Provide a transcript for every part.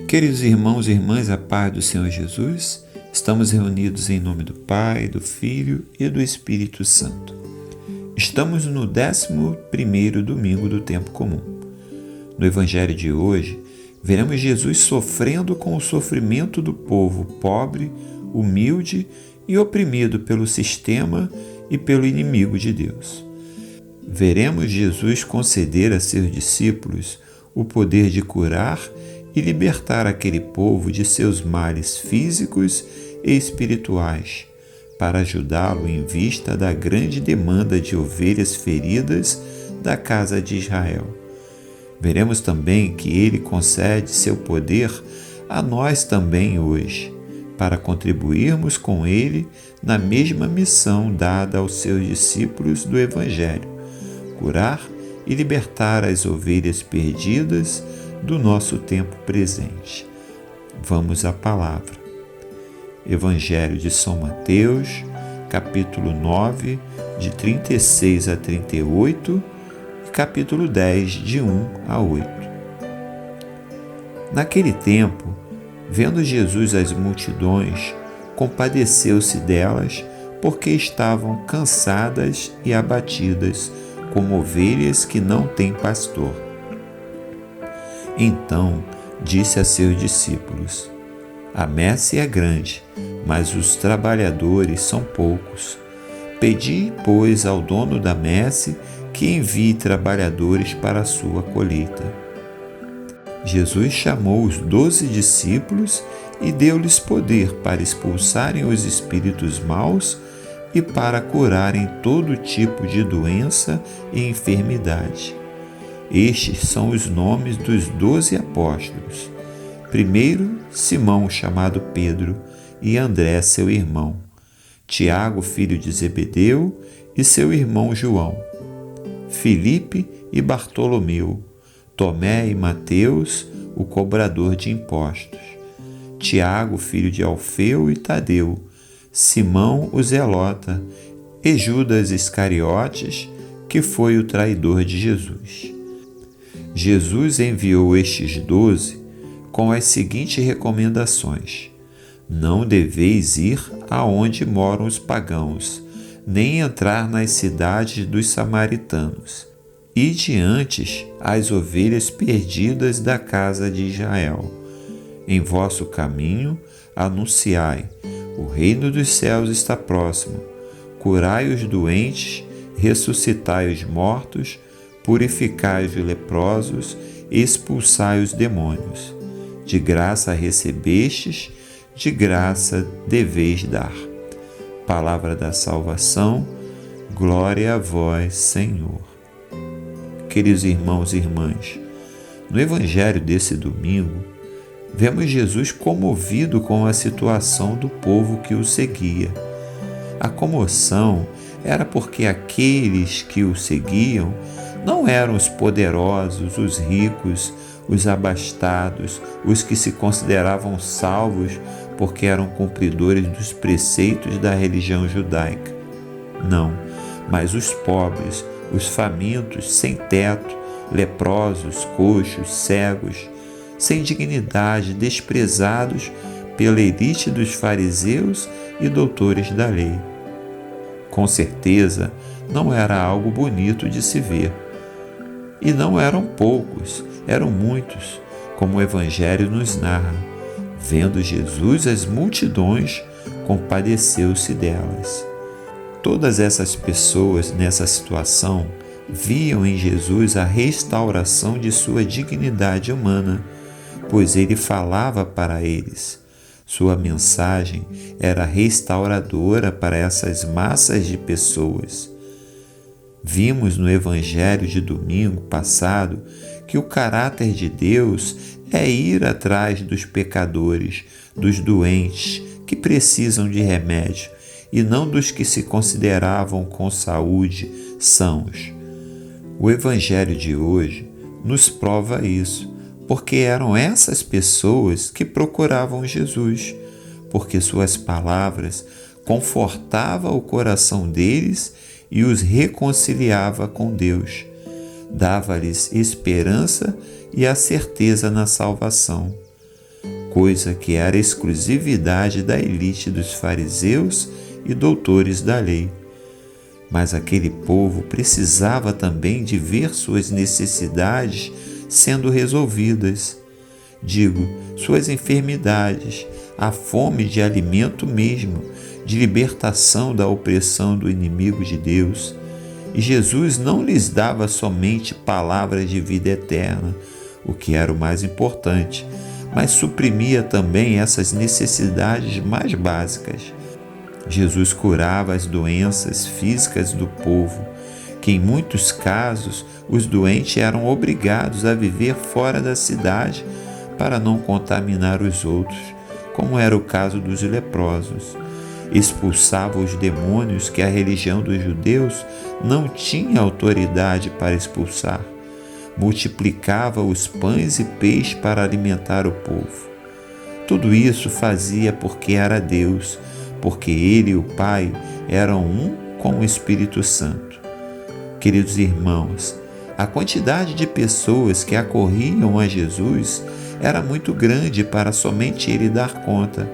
Queridos irmãos e irmãs, a paz do Senhor Jesus, estamos reunidos em nome do Pai, do Filho e do Espírito Santo. Estamos no 11º domingo do tempo comum. No Evangelho de hoje, veremos Jesus sofrendo com o sofrimento do povo pobre, humilde e oprimido pelo sistema e pelo inimigo de Deus. Veremos Jesus conceder a seus discípulos o poder de curar e libertar aquele povo de seus males físicos e espirituais, para ajudá-lo em vista da grande demanda de ovelhas feridas da casa de Israel. Veremos também que ele concede seu poder a nós também hoje, para contribuirmos com ele na mesma missão dada aos seus discípulos do Evangelho: curar e libertar as ovelhas perdidas do nosso tempo presente. Vamos à palavra. Evangelho de São Mateus, capítulo 9, de 36 a 38 e capítulo 10, de 1 a 8. Naquele tempo, vendo Jesus as multidões, compadeceu-se delas, porque estavam cansadas e abatidas, como ovelhas que não têm pastor. Então disse a seus discípulos: a messe é grande, mas os trabalhadores são poucos. Pedi, pois, ao dono da messe que envie trabalhadores para a sua colheita. Jesus chamou os 12 discípulos e deu-lhes poder para expulsarem os espíritos maus e para curarem todo tipo de doença e enfermidade. Estes são os nomes dos 12 apóstolos. Primeiro, Simão, chamado Pedro, e André, seu irmão. Tiago, filho de Zebedeu, e seu irmão João. Filipe e Bartolomeu. Tomé e Mateus, o cobrador de impostos. Tiago, filho de Alfeu e Tadeu. Simão, o zelota. E Judas Iscariotes, que foi o traidor de Jesus. Jesus enviou estes 12 com as seguintes recomendações: não deveis ir aonde moram os pagãos, nem entrar nas cidades dos samaritanos. Ide antes às ovelhas perdidas da casa de Israel. Em vosso caminho anunciai: o reino dos céus está próximo. Curai os doentes, ressuscitai os mortos, purificai os leprosos, expulsai os demônios. De graça recebestes, de graça deveis dar. Palavra da salvação, glória a vós, Senhor. Queridos irmãos e irmãs, no Evangelho desse domingo, vemos Jesus comovido com a situação do povo que o seguia. A comoção era porque aqueles que o seguiam não eram os poderosos, os ricos, os abastados, os que se consideravam salvos porque eram cumpridores dos preceitos da religião judaica. Não, mas os pobres, os famintos, sem teto, leprosos, coxos, cegos, sem dignidade, desprezados pela elite dos fariseus e doutores da lei. Com certeza, não era algo bonito de se ver. E não eram poucos, eram muitos, como o Evangelho nos narra. Vendo Jesus as multidões, compadeceu-se delas. Todas essas pessoas nessa situação viam em Jesus a restauração de sua dignidade humana, pois ele falava para eles. Sua mensagem era restauradora para essas massas de pessoas. Vimos no Evangelho de domingo passado que o caráter de Deus é ir atrás dos pecadores, dos doentes que precisam de remédio, e não dos que se consideravam com saúde, sãos. O Evangelho de hoje nos prova isso, porque eram essas pessoas que procuravam Jesus, porque suas palavras confortavam o coração deles e os reconciliava com Deus, dava-lhes esperança e a certeza na salvação. coisa que era exclusividade da elite dos fariseus e doutores da lei. Mas aquele povo precisava também de ver suas necessidades sendo resolvidas. Digo, suas enfermidades, a fome de alimento mesmo, de libertação da opressão do inimigo de Deus. E Jesus não lhes dava somente palavras de vida eterna, o que era o mais importante, mas suprimia também essas necessidades mais básicas. Jesus curava as doenças físicas do povo, que em muitos casos os doentes eram obrigados a viver fora da cidade para não contaminar os outros, como era o caso dos leprosos. Expulsava os demônios que a religião dos judeus não tinha autoridade para expulsar. Multiplicava os pães e peixes para alimentar o povo. Tudo isso fazia porque era Deus, porque Ele e o Pai eram um com o Espírito Santo. Queridos irmãos, a quantidade de pessoas que acorriam a Jesus era muito grande para somente Ele dar conta,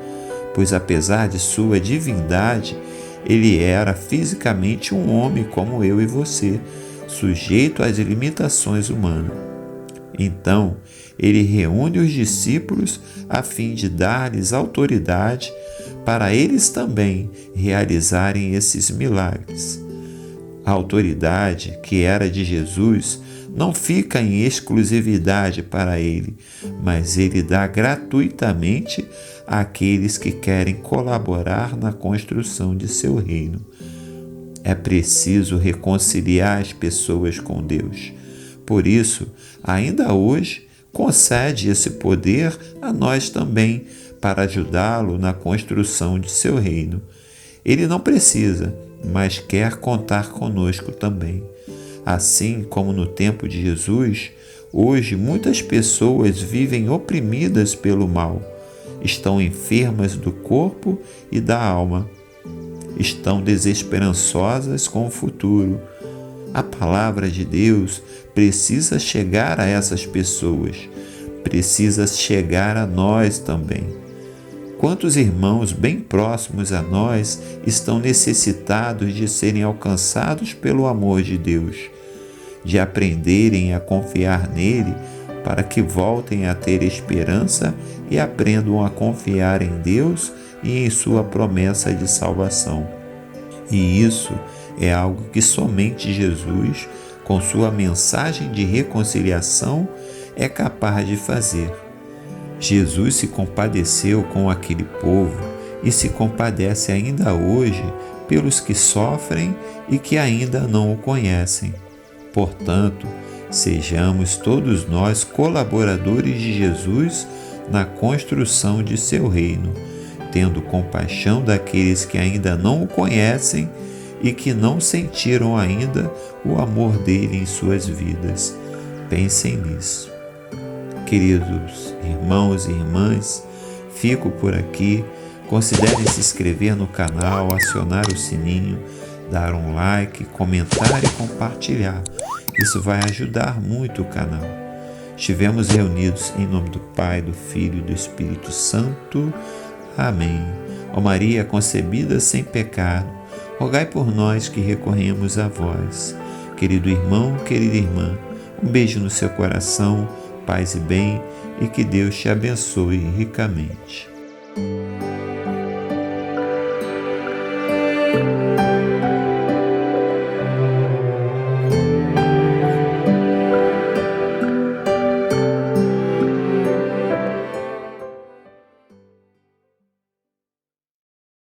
pois apesar de sua divindade, Ele era fisicamente um homem como eu e você, sujeito às limitações humanas. Então, Ele reúne os discípulos a fim de dar-lhes autoridade para eles também realizarem esses milagres. A autoridade que era de Jesus não fica em exclusividade para Ele, mas Ele dá gratuitamente àqueles que querem colaborar na construção de seu reino. É preciso reconciliar as pessoas com Deus. Por isso, ainda hoje, concede esse poder a nós também, para ajudá-lo na construção de seu reino. Ele não precisa, mas quer contar conosco também. Assim como no tempo de Jesus, hoje muitas pessoas vivem oprimidas pelo mal, estão enfermas do corpo e da alma, estão desesperançosas com o futuro. A palavra de Deus precisa chegar a essas pessoas, precisa chegar a nós também. Quantos irmãos bem próximos a nós estão necessitados de serem alcançados pelo amor de Deus, de aprenderem a confiar nele para que voltem a ter esperança e aprendam a confiar em Deus e em sua promessa de salvação. E isso é algo que somente Jesus, com sua mensagem de reconciliação, é capaz de fazer. Jesus se compadeceu com aquele povo e se compadece ainda hoje pelos que sofrem e que ainda não o conhecem. Portanto, sejamos todos nós colaboradores de Jesus na construção de seu reino, tendo compaixão daqueles que ainda não o conhecem e que não sentiram ainda o amor dele em suas vidas. Pensem nisso. Queridos irmãos e irmãs, fico por aqui. Considerem se inscrever no canal, acionar o sininho, dar um like, comentar e compartilhar. Isso vai ajudar muito o canal. Estivemos reunidos em nome do Pai, do Filho e do Espírito Santo. Amém. Ó Maria concebida sem pecado, rogai por nós que recorremos a vós. Querido irmão, querida irmã, um beijo no seu coração, paz e bem, e que Deus te abençoe ricamente.